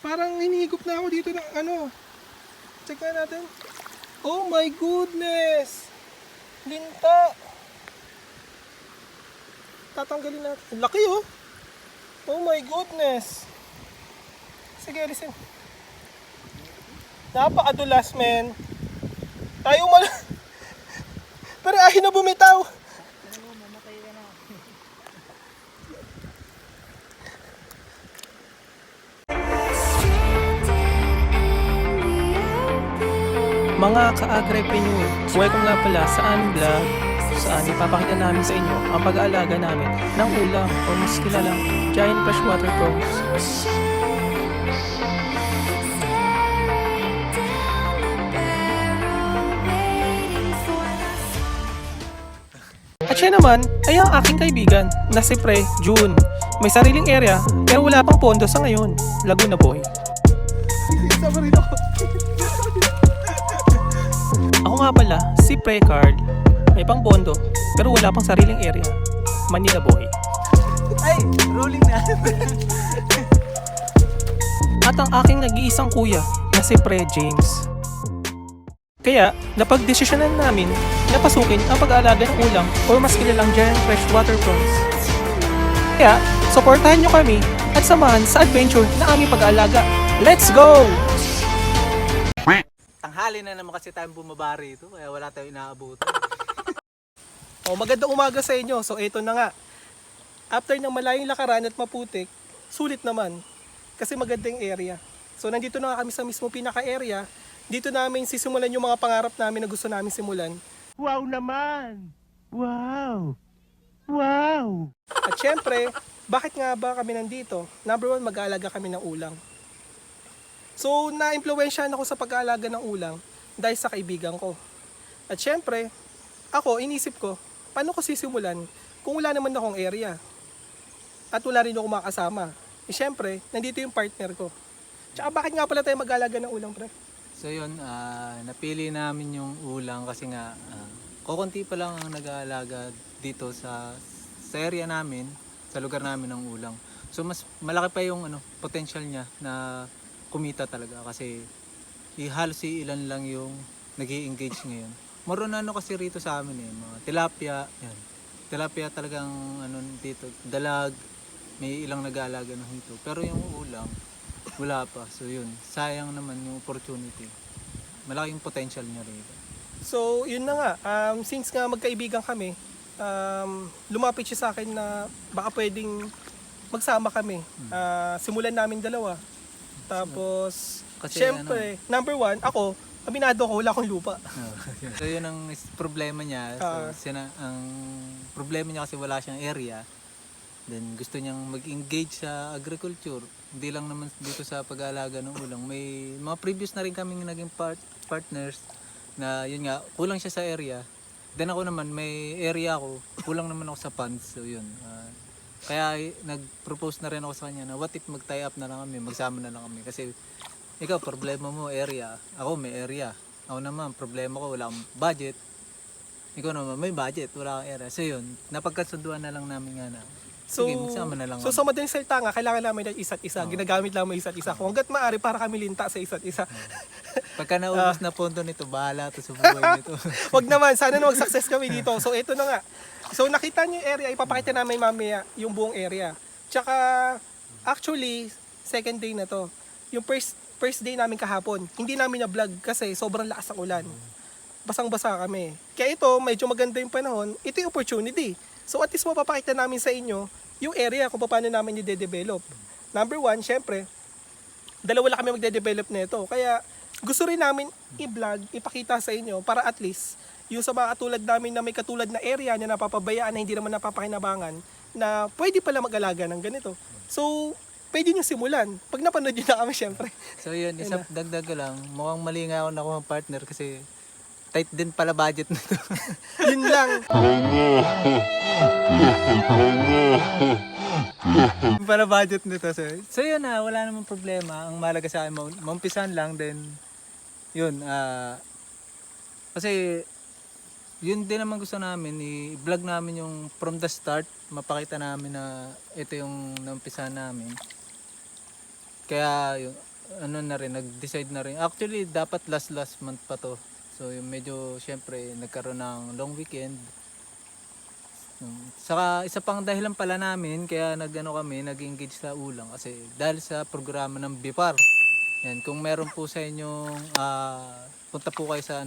Parang hinihigop na ako dito ng ano. Check nga natin. Oh my goodness! Linta! Tatanggalin natin. Laki oh! Oh my goodness! Sige, alisin. Napakadulas, men. Tayo Pero ayaw na bumitaw. Mga ka-agripreneur, welcome nga pala sa aming vlog saan ipapakita namin sa inyo ang pag-aalaga namin ng ulam o mas kilalang giant freshwater prawns. At siya naman ay ang aking kaibigan na si Pre June. May sariling area pero wala pang pondo sa ngayon. Laguna Boy. Sama rin ako. Ako nga pala, si Precard, may pang bondo, pero wala pang sariling area. Manila Boy. Ay, rolling na. At ang aking nag-iisang kuya na si Pre James. Kaya, napagdesisyonan namin na pasukin ang pag-aalaga ng ulam o mas kilalang giant freshwater prawns. Kaya, supportahan nyo kami at samahan sa adventure na aming pag-aalaga. Let's go! Tanghali na naman kasi tayong bumaba rito, kaya wala tayong inaabutan. Magandang umaga sa inyo. So, ito na nga. After ng malayong lakaran at maputik, sulit naman. Kasi magandang area. So, nandito na nga kami sa mismo pinaka-area. Dito namin sisimulan yung mga pangarap namin na gusto namin simulan. Wow naman! Wow! Wow! At syempre, bakit nga ba kami nandito? Number one, mag-aalaga kami ng ulang. So, na-impluwensyahan ako sa pag-aalaga ng ulang dahil sa kaibigan ko. At syempre, ako, inisip ko, paano ko sisimulan kung wala naman akong area? At wala rin ako makasama. Syempre, nandito yung partner ko. Tsaka bakit nga pala tayo mag-aalaga ng ulang, pre? So yun, napili namin yung ulang kasi nga, kukunti pa lang ang nag-aalaga dito sa area namin, sa lugar namin ng ulang. So mas malaki pa yung potential niya na kumita talaga kasi halos ilan lang yung nag-i-engage ngayon. More on kasi rito sa amin mga tilapia, yan. Tilapia talagang dito, dalag, may ilang nag-aalaga ng hito. Pero yung ulang, wala pa. So yun, sayang naman yung opportunity. Malaking potential niya rito. So, yun na nga. Since nga magkaibigan kami, lumapit siya sa akin na baka pwedeng magsama kami. Simulan namin dalawa. Tapos, Kasi syempre, number one, ako, aminado ko, wala akong lupa. So yun ang problema niya. So, ang problema niya kasi wala siyang area. Then gusto niyang mag-engage sa agriculture. Hindi lang naman dito sa pag-aalaga ng ulang. May mga previous na rin kaming naging partners na yun nga, kulang siya sa area. Then ako naman, may area ako, kulang naman ako sa funds. So yun. Kaya nag-propose na rin ako sa kanya na what if mag-tie up na lang kami, magsama na lang kami. Kasi ikaw, problema mo area. Ako may area. Ako naman, problema ko, wala akong budget. Ikaw naman, may budget, wala akong area. So yun, napagkasunduan na lang namin nga na. Sige, magsama na lang so sa madaling salita nga, kailangan namin ng isa't isa. Ginagamit lang mo isa't isa. Kung hanggat maaari para kami linta sa isa't isa. Pagka naubos na pondo nito, bahala to sa buhay nito. Wag naman, sana na mag-success kami dito. So ito na nga. So nakita niyo yung area, ipapakita namin mamaya yung buong area. Tsaka actually, second day na to. Yung first day namin kahapon, hindi namin na-vlog kasi sobrang lakas ng ulan. Basang-basa kami. Kaya ito, medyo maganda yung panahon. Ito yung opportunity. So at least mapapakita namin sa inyo yung area kung paano namin i-develop. Number one, syempre, dalawa lang kami magde-develop nito. Kaya gusto rin namin i-vlog, ipakita sa inyo para at least yung sa mga katulad namin na may katulad na area na napapabayaan na hindi naman napapakinabangan na pwede pala mag-alaga ng ganito. So, pwede nyo simulan. Pag napanood nyo na kami, syempre. So yun, isa dagdag ko lang, mukhang mali nga ako na akong partner kasi tight din pala budget nito. Yun lang. Para budget nito. So yun wala namang problema. Ang mahalaga sa akin, maumpisan lang din. Yun, kasi yun din naman gusto namin, i-vlog namin yung from the start, mapakita namin na ito yung naumpisahan namin. Kaya yun, ano na rin, nag-decide na rin. Actually, dapat last month pa to. So, yung medyo, syempre, nagkaroon ng long weekend. Saka, isa pang dahilan pala namin, kaya nag-engage sa ulang. Kasi, dahil sa programa ng BIPAR. Yan, kung meron po sa inyong, punta po kayo sa,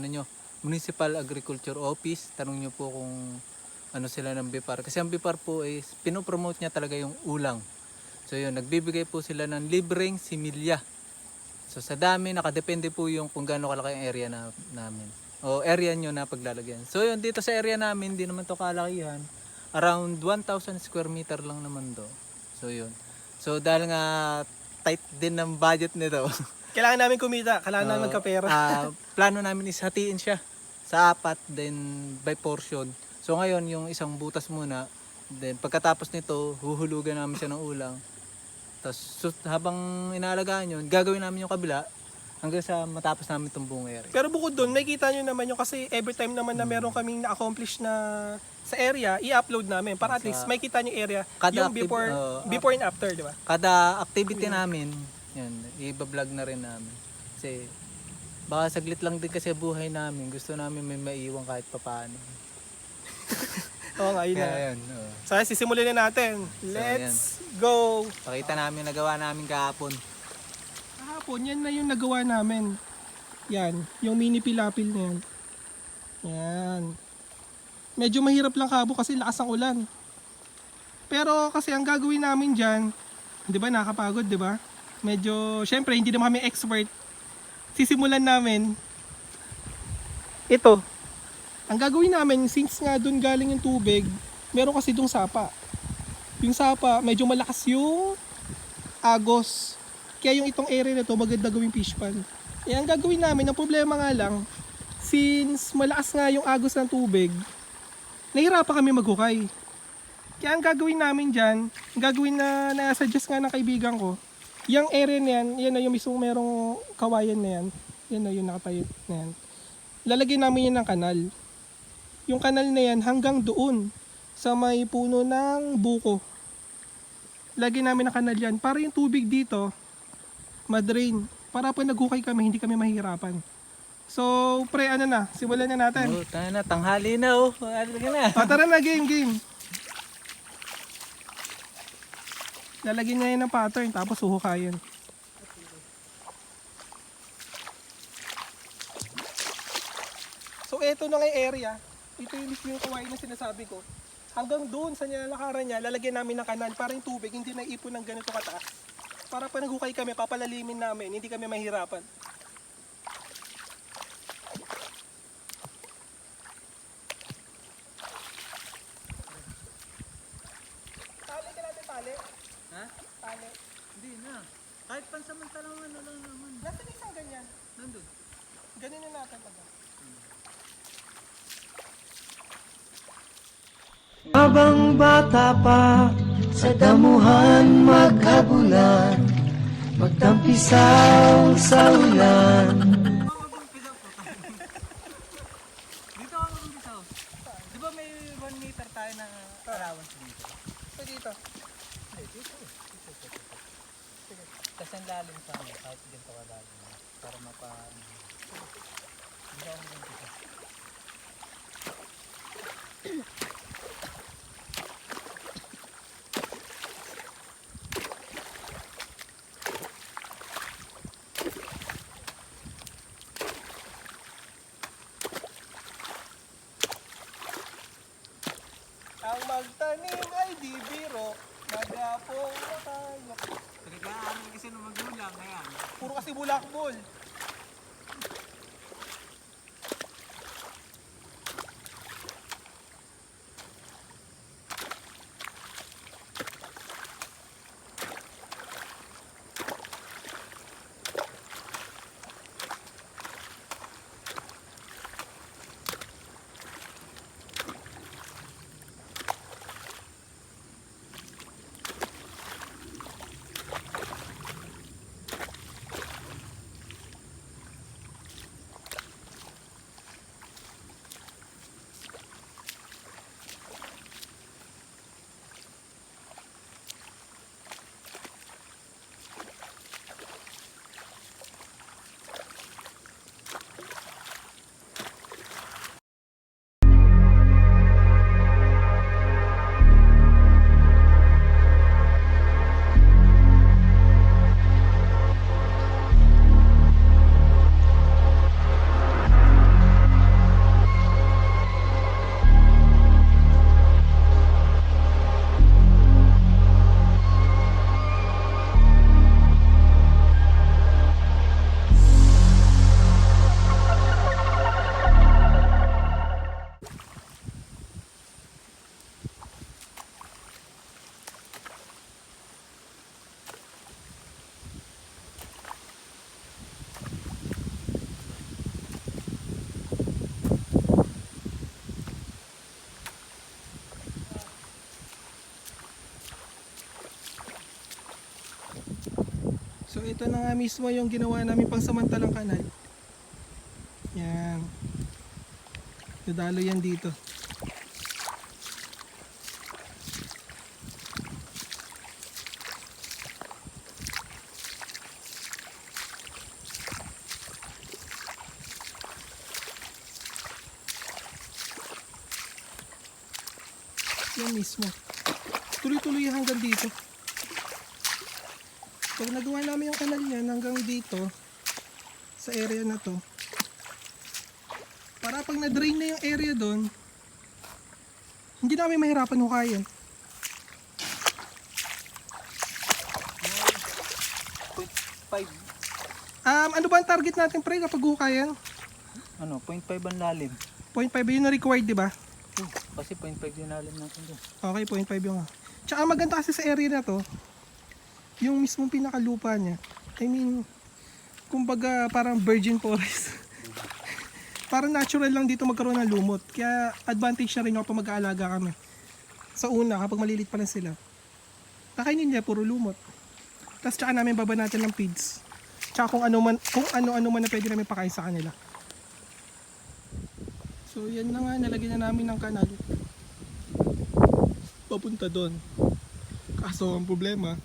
Municipal Agriculture Office. Tanong nyo po kung ano sila ng BIPAR. Kasi ang BIPAR po is, pinopromote niya talaga yung ulang. So, yun, nagbibigay po sila ng libreng similya. So sa dami, nakadepende po yung kung gaano kalaki ang area namin. O area nyo na paglalagyan. So yun, dito sa area namin, hindi naman to kalakihan. Around 1,000 square meter lang naman to. So yun. So dahil nga tight din ng budget nito. Kailangan namin kumita, kailangan namin magkapera. Plano namin is hatiin siya sa 4, then by portion. So ngayon, yung isang butas muna. Then pagkatapos nito, huhulugan namin siya ng ulang. Tapos habang inaalagaan yun, gagawin namin yung kabila hanggang sa matapos namin itong buong area. Pero bukod doon, may kita nyo naman yung kasi every time naman na meron kaming na-accomplish na sa area, i-upload namin para at least may kita nyo yung area, yung before and after, di ba? Kada activity namin, yan, i-vlog na rin namin. Kasi baka saglit lang din kasi buhay namin. Gusto namin may maiwan kahit papaano. Oo nga, yun na. Kaya yun, So, sisimulan na natin. Let's go! Pakita namin nagawa namin kahapon. Kahapon, yan na yung nagawa namin. Yan, yung mini pilapil na yan. Yan. Medyo mahirap lang kabo kasi lakas ang ulan. Pero kasi ang gagawin namin dyan, di ba nakakapagod, di ba? Medyo, syempre hindi naman kami expert. Sisimulan namin. Ito. Ang gagawin namin, since nga doon galing yung tubig, meron kasi doon sapa. Yung sapa, medyo malakas yung agos. Kaya yung itong area na to maganda gawing fish pond. Eh, ang gagawin namin, ang problema nga lang, since malakas nga yung agos ng tubig, nahirapan kami maghukay. Kaya ang gagawin namin dyan, ang gagawin na nasuggest nga ng kaibigan ko, yung area na yan na yung mismo merong kawayan na yan, yan na yung nakatayo na yan. Lalagyan namin yan ng kanal. Yung kanal na yan hanggang doon sa may puno ng buko. Lagyan namin ng kanal yan para yung tubig dito madrain. Para pag naghukay kami, hindi kami mahirapan. So, pre, ano na? Simulan na natin. Tayo na, tanghali na oh. Halika na. Tara na, game. Lalagyan niya yan ng pattern, tapos huhukayin. So, eto na nga yung area. Ito yung mismo yung kawain na sinasabi ko. Hanggang doon sa nilalakaran niya, lalagyan namin ng kanal para yung tubig hindi na ipon ng ganito kataas. Para pag naghukay kami, papalalimin namin, hindi kami mahirapan. Tali ka natin, tali. Ha? Tali. Hindi na. Kahit pansamantalang ano lang naman. Nasaan isang ganyan? Nandun. Ganyan na natin pag. Habang bata pa, sa damuhan maghabulan, magtampisaw sa ulan. Dito ako mag-umpisaw. Di ba may 1 meter tayo na allowance dito? So dito. Kasi ang lalim sa amin, kahit ganito kalalim. Para mapa... Dito ako mag-umpisaw. Ang magtanim ay di biro, magapong makayok. Pinag-aaral kasi nung magulang, ayan. Puro kasi bulakbol. So ito na nga mismo yung ginawa namin pangsamantalang kanal. Yan. Dadalo yan dito. Yan mismo. Tuloy-tuloy hanggang dito. Pag nagawa namin yung kanal niyan hanggang dito sa area na to, para pag na-drain na yung area doon, hindi namin mahirapan hukayin. 0.5. Ano ba ang target natin pre kapag hukayan? Ano, 0.5 ang lalim. 0.5 yun na required, di ba? Kasi 0.5 yung lalim natin doon. Okay, 0.5 yung Tsaka maganda kasi sa area na to, yung mismong pinakalupa niya. I mean, kumbaga parang virgin forest. Parang natural lang dito magkaroon ng lumot. Kaya advantage na rin ako pag mag-aalaga kami. Sa una, kapag malilit pa lang sila, kakainin nila puro lumot. Tapos tsaka namin baba natin ng feeds. Tsaka kung ano-ano man na pwede namin pakain sa kanila. So yan na nga, nalagyan na namin ng kanal. Papunta doon. Kaso ang problema,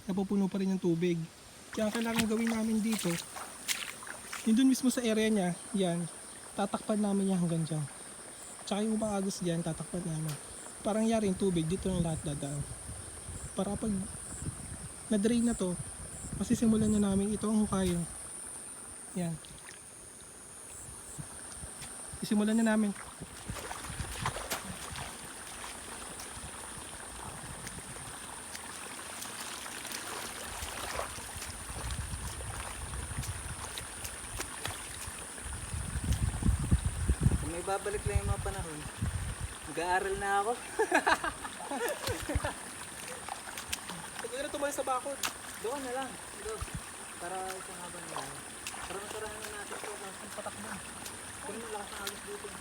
napupuno pa rin yung tubig. Kaya ang kailangan gawin namin dito, yun dun mismo sa area niya, yan, tatakpan namin yan hanggang dyan. Tsaka yung umaagos dyan, tatakpan namin. Parang yari yung tubig, dito na lahat dadaan. Para pag na-drain na to, masisimulan na namin ito ang hukayin. Yan. Isimulan na namin. Kung may babalik lang yung mga panahon, mag-aaral na ako. Pag na tumayo sa bakod. Doon na lang. Doon. Para isang habang na lang. Para masarahan na natin ito. Ang patakbo. Kung malakas ang alis dito.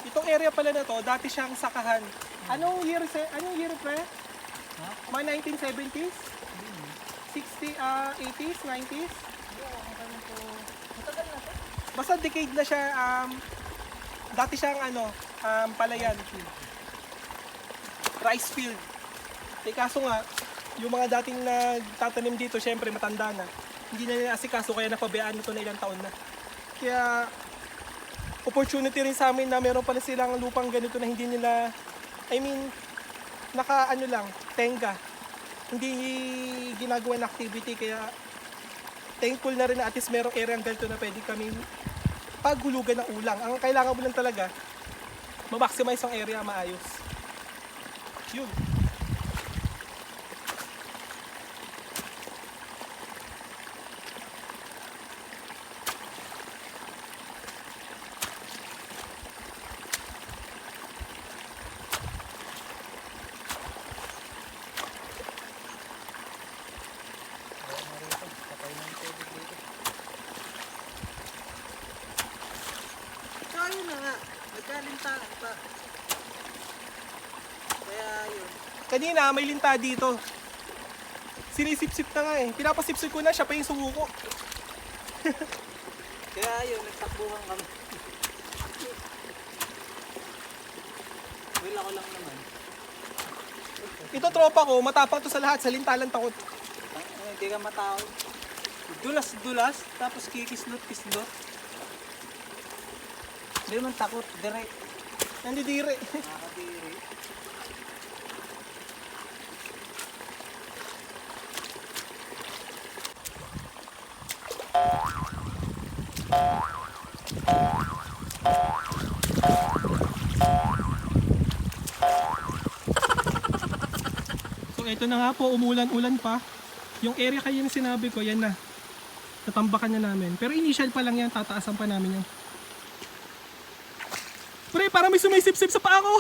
Itong area pala na to, dati siyang sakahan. Anong year pre? Ha? Mga 1970s? 80s, 90s? Matagal na ito. Basta decade na siya, dati siyang palayan. Rice field. Eh kaso nga, yung mga dating nagtatanim dito, syempre matanda na. Hindi na nila asikaso, kaya napabayaan nito na ilang taon na. Kaya, opportunity rin sa amin na meron pala silang lupang ganito na hindi nila, tenga. Hindi ginagawa na activity, kaya thankful na rin na at least merong area ang ganito na pwede kami paghulugan ng ulang. Ang kailangan mo lang talaga, ma-maximize ang area maayos. Yun. Nagkalintaan pa. Kaya yun. Kanina, may linta dito. Sinisip-sip na nga eh. Pinapasip-sip ko na, siya pa yung sumuko. Kaya yun, nagtakbuhan kami. Will ako lang naman. Ito tropa ko, matapang to sa lahat. Sa linta lang takot. Hindi ka matao. Dulas-dulas, tapos kikislot-kislot. Hindi naman takot, direct. Nandidiri. Nakakadiri. So ito na nga po, umulan-ulan pa. Yung area kayo na sinabi ko, yan na. Tatambakan na namin. Pero initial pa lang yan, tataasan pa namin yan. Pre, parang may sumisip-sip sa paa ko.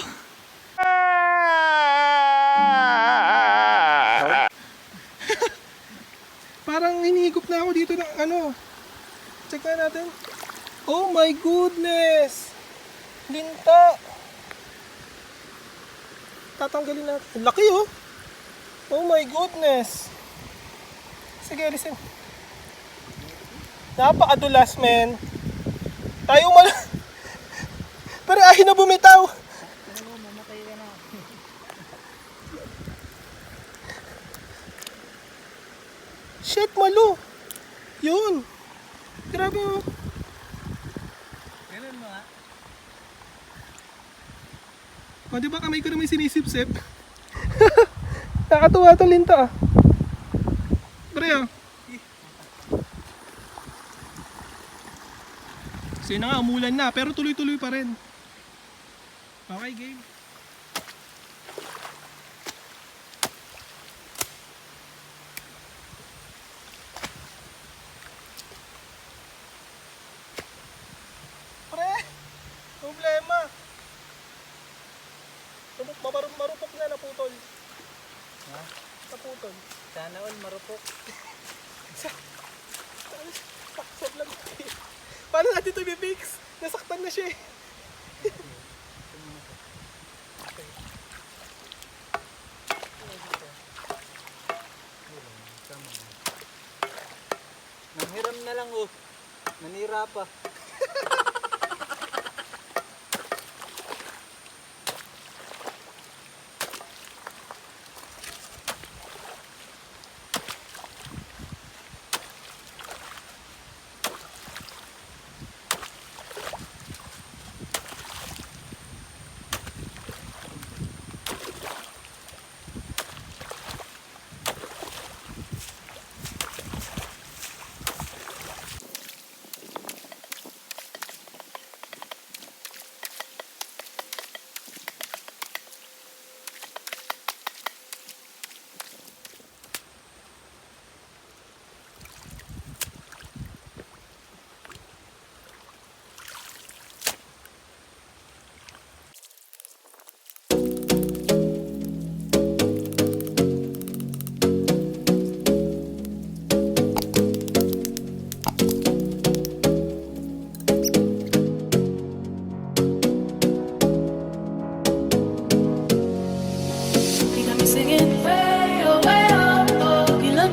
Parang hinihigop na ako dito ng ano. Check na natin. Oh my goodness! Linta! Tatanggalin natin. Laki oh! Oh my goodness! Sige, alisin. Napakadulas, men. Tayo Pero ayaw na bumitaw. Ano, mamatay ka na. Shit, malo. Yun. Grabe oh. Ganun mo nga. O, di ba kamay ko na may sinisip-sip? Nakatuwa ito linta ah. Pre oh. So yun na nga, umulan na. Pero tuloy-tuloy pa rin. Okay, game. Pre, problema. Marupok na, naputol. Ha? Naputol. Sana all marupok. Saksak lang. Paano natin ito bibix? Nasaktan na siya eh. Nanghiram na lang oh. Nanira pa.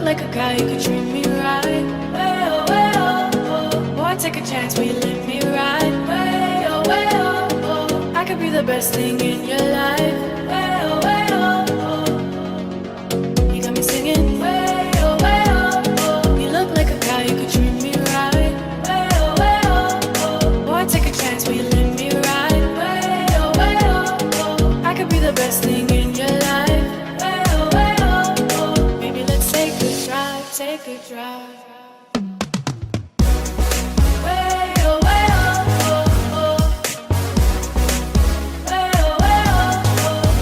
Like a guy who could treat me right. Way oh, way oh, oh. Boy, take a chance, will you let me ride? Way oh, oh. I could be the best thing in your life. Way oh, oh. You got me singing. Way oh, oh. You look like a guy who could treat me right. Way oh, oh. Boy, take a chance, will you let me ride? Way oh, oh. I could be the best thing in your life. Take a drive. Way oh, oh, oh. Way oh, oh, oh.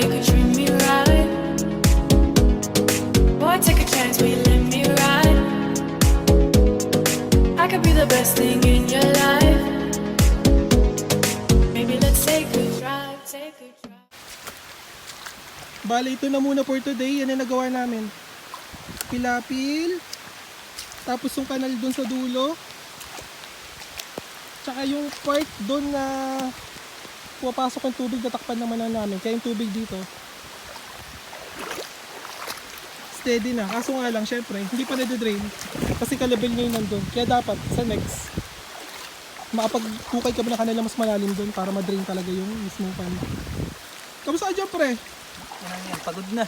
you could treat me right. Boy, take a chance, will you let me ride? I could be the best thing in your life. Maybe let's take a drive, take a drive. Bale, ito na muna for today. Yan ang nagawa namin. Pilapil. Tapos yung kanal doon sa dulo. Tsaka yung part doon na pumapasok yung tubig, natakpan naman na namin. Kaya yung tubig dito steady na. Kaso nga lang, syempre, hindi pa nade-drain. Kasi ka-level niya yung nandun. Kaya dapat, sa next, makapag-hukay ka ba na kanila mas malalim doon para ma-drain talaga yung mismong pan. Kamusta ka dyan, pre? Yan, pagod na.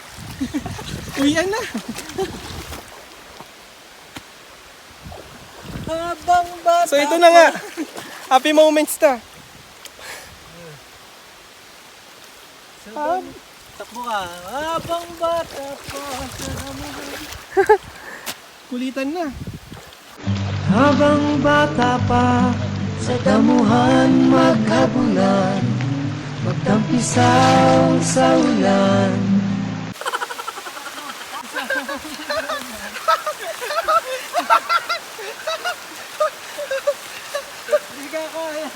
Uwian na! Habang bata. So ito na nga. Happy moments na. Takbo ka. Habang bata pa sa damuhan. Kulitan na. Habang bata pa sa damuhan maghabulan, magtampisaw sa ulan. Hindi ka kaya.